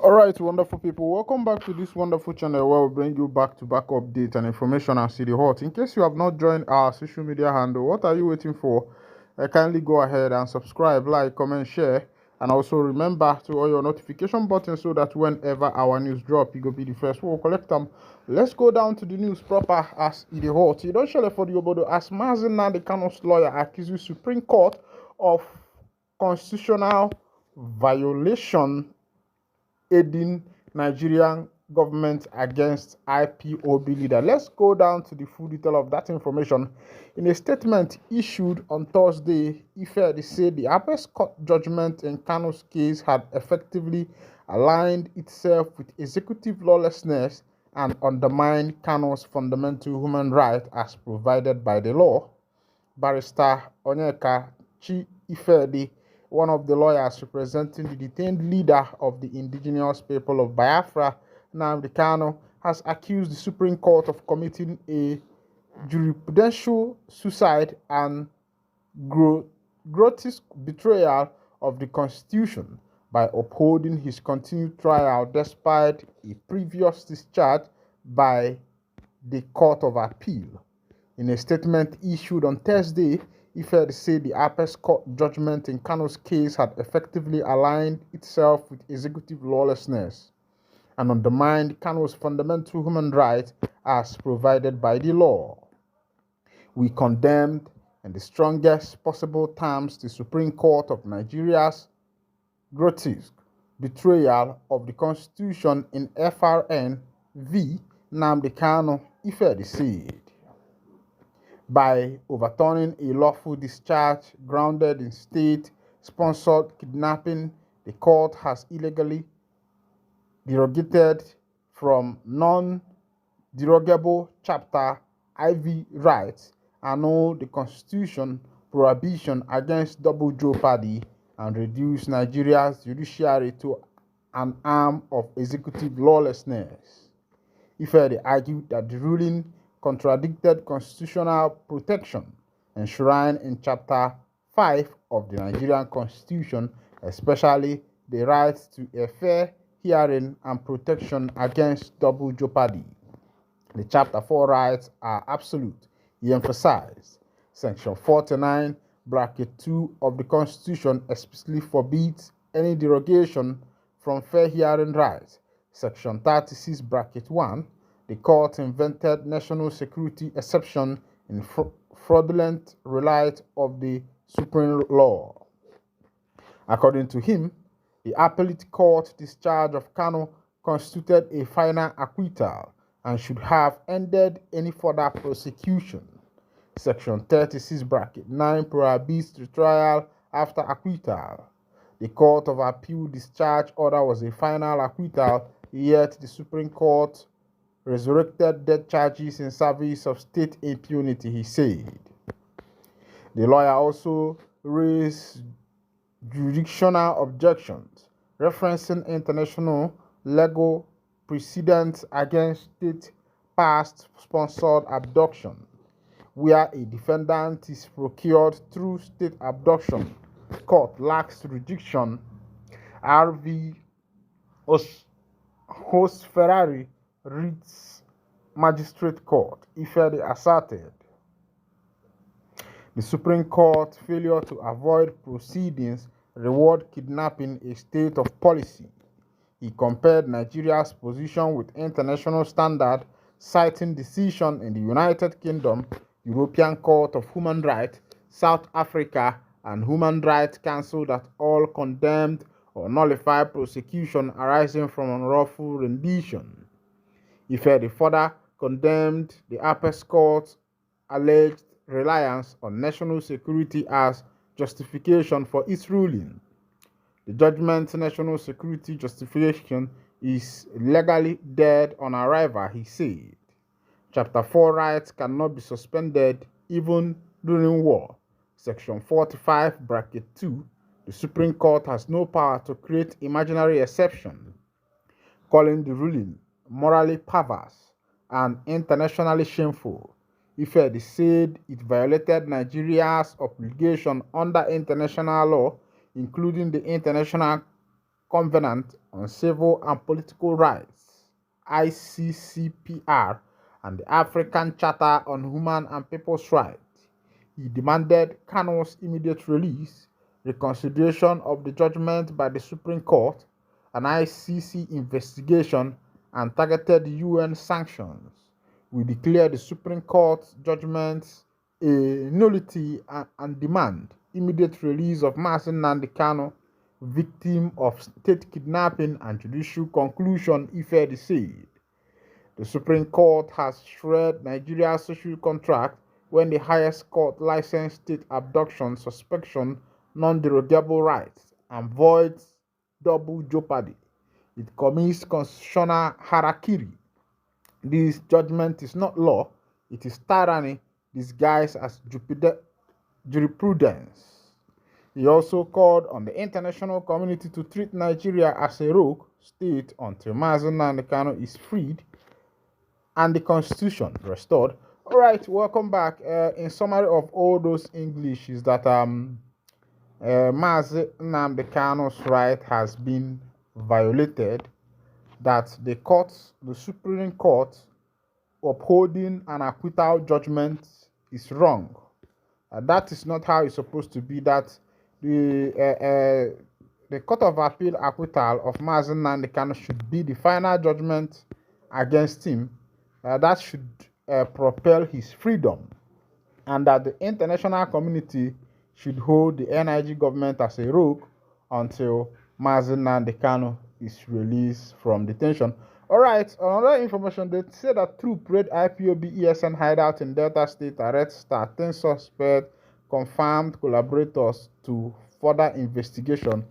All right, wonderful people. Welcome back to this wonderful channel where we bring you back-to-back updates and information and city hot. In case you have not joined our social media handle, what are you waiting for? Kindly go ahead and subscribe, like, comment, share, and also remember to all your notification buttons so that whenever our news drop, you go be the first. We'll collect them. Let's go down to the news proper as it is hot. You don't share for the obodo as Nnamdi Kanu'S lawyer accuses Supreme Court of constitutional violation aiding Nigerian government against IPOB leader. Let's go down to the full detail of that information. In a statement issued on Thursday, Ife said the Apex Court judgment in Kanu's case had effectively aligned itself with executive lawlessness and undermined Kanu's fundamental human rights as provided by the law. Barrister Onyeka Chi Ifedi, one of the lawyers representing the detained leader of the indigenous people of Biafra, Nnamdi, has accused the Supreme Court of committing a jurisprudential suicide and grotesque betrayal of the Constitution by upholding his continued trial despite a previous discharge by the Court of Appeal. In a statement issued on Thursday, Ife said the Apex Court judgment in Kanu's case had effectively aligned itself with executive lawlessness and undermined Kanu's fundamental human rights as provided by the law. We condemned in the strongest possible terms the Supreme Court of Nigeria's grotesque betrayal of the Constitution in FRN v. Nnamdi Kanu, Ife said. By overturning a lawful discharge grounded in state-sponsored kidnapping, the court has illegally derogated from non-derogable Chapter IV rights, annulled the Constitution prohibition against double jeopardy, and reduced Nigeria's judiciary to an arm of executive lawlessness. Ife argued that the ruling contradicted constitutional protection enshrined in Chapter 5 of the Nigerian Constitution, especially the right to a fair hearing and protection against double jeopardy. The Chapter 4 rights are absolute, he emphasized. Section 49, bracket 2 of the Constitution explicitly forbids any derogation from fair hearing rights. Section 36, bracket 1, the court invented national security exception in fraudulent reliance of the supreme law. According to him, the appellate court discharge of Kanu constituted a final acquittal and should have ended any further prosecution. Section 36, bracket 9 prohibits the trial after acquittal. The Court of Appeal discharge order was a final acquittal, yet the Supreme Court resurrected death charges in service of state impunity, he said. The lawyer also raised jurisdictional objections, referencing international legal precedents against state past sponsored abduction, where a defendant is procured through state abduction. Court lacks jurisdiction. R.V. Host Ferrari Reeds Magistrate Court, Ifedi asserted. The Supreme Court failure to avoid proceedings reward kidnapping a state of policy. He compared Nigeria's position with international standard, citing decision in the United Kingdom, European Court of Human Rights, South Africa, and Human Rights Council that all condemned or nullified prosecution arising from unlawful rendition. Ife further condemned the Apex Court's alleged reliance on national security as justification for its ruling. The judgment's national security justification is legally dead on arrival, he said. Chapter 4 rights cannot be suspended even during war. Section 45, bracket 2, the Supreme Court has no power to create imaginary exception, calling the ruling morally perverse and internationally shameful. Ife said it violated Nigeria's obligation under international law, including the International Covenant on Civil and Political Rights (ICCPR) and the African Charter on Human and People's Rights. He demanded Kanu'S immediate release, reconsideration of the judgment by the Supreme Court, an ICC investigation, and targeted UN sanctions. We declare the Supreme Court judgments a nullity and demand immediate release of Nnamdi, victim of state kidnapping, and judicial conclusion, Ife said. The Supreme Court has shred Nigeria's social contract when the highest court licensed state abduction, suspension, non-derogable rights, and voids double jeopardy. It commits constitutional harakiri. This judgment is not law, it is tyranny disguised as jurisprudence. He also called on the international community to treat Nigeria as a rogue state until Mazi Nnamdi is freed and the constitution restored. All right, welcome back. In summary of all those English is that Mazi Nnamdi right has been violated, that the Supreme Court upholding an acquittal judgment is wrong. That is not how it's supposed to be. That the Court of Appeal acquittal of Mazi Nnamdi should be the final judgment against him. That should propel his freedom, and that the international community should hold the NIG government as a rogue until Mazi Nnamdi is released from detention. All right, another information, they say that troop raid IPOB ESN hideout in Delta State, arrest 13 suspects, confirmed collaborators to further investigation.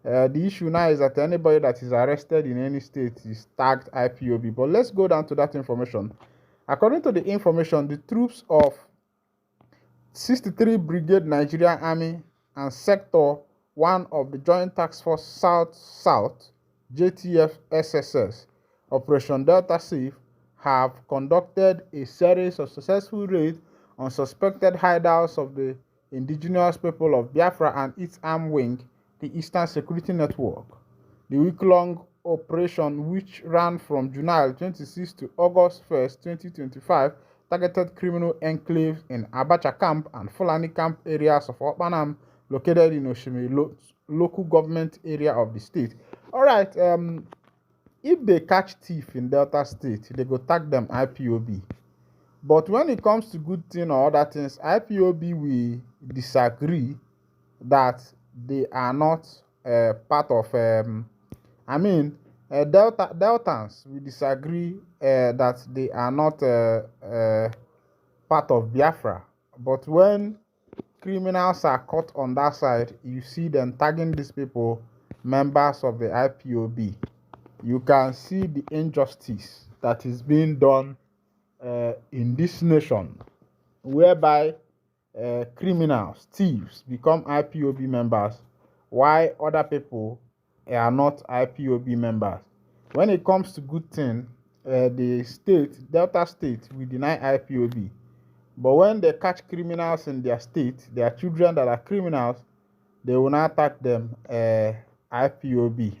The issue now is that anybody that is arrested in any state is tagged IPOB. But let's go down to that information. According to the information, the troops of 63 Brigade Nigerian Army and Sector 1 of the Joint Task Force South JTF SSS Operation Delta Safe have conducted a series of successful raids on suspected hideouts of the indigenous people of Biafra and its arm wing, the Eastern Security Network. The week-long operation, which ran from July 26 to August 1, 2025, targeted criminal enclaves in Abacha Camp and Fulani Camp areas of Opanam, located in Oshime local government area of the state. All right, if they catch thief in Delta State, they go tag them IPOB. But when it comes to good thing or other things, IPOB will disagree that they are not part of. Deltans will disagree that they are not part of Biafra. But when criminals are caught on that side, you see them tagging these people members of the IPOB. You can see the injustice that is being done in this nation, whereby criminals, thieves become IPOB members, while other people are not IPOB members. When it comes to good thing, the state, Delta State, will deny IPOB. But when they catch criminals in their state, their children that are criminals, they will not attack them IPOB.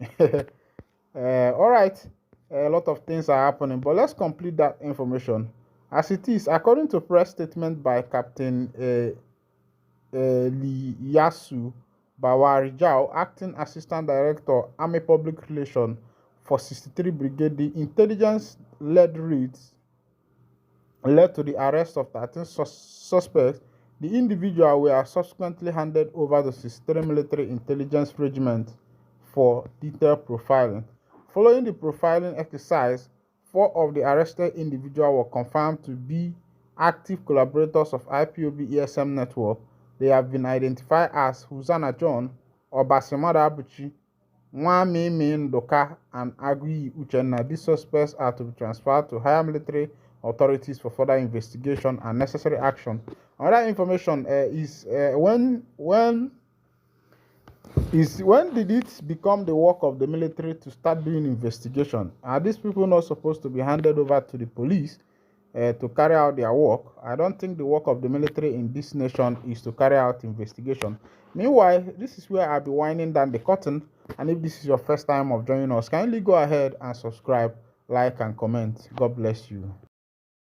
All right, a lot of things are happening, but let's complete that information. As it is, according to press statement by Captain Liyasu Bawarijao, Acting Assistant Director, Army Public Relations for 63 Brigade, the intelligence-led raids led to the arrest of 13 suspects. The individuals were subsequently handed over to 63 Military Intelligence Regiment for detailed profiling. Following the profiling exercise, 4 of the arrested individuals were confirmed to be active collaborators of IPOB ESM network. They have been identified as Huzana John, Obasimada Abuchi, Nwamimi Ndoka, and Agui Uchenna. These suspects are to be transferred to higher military authorities for further investigation and necessary action. Another information is when did it become the work of the military to start doing investigation? Are these people not supposed to be handed over to the police to carry out their work? I don't think the work of the military in this nation is to carry out investigation. Meanwhile, this is where I'll be winding down the curtain. And if this is your first time of joining us, kindly go ahead and subscribe, like, and comment. God bless you.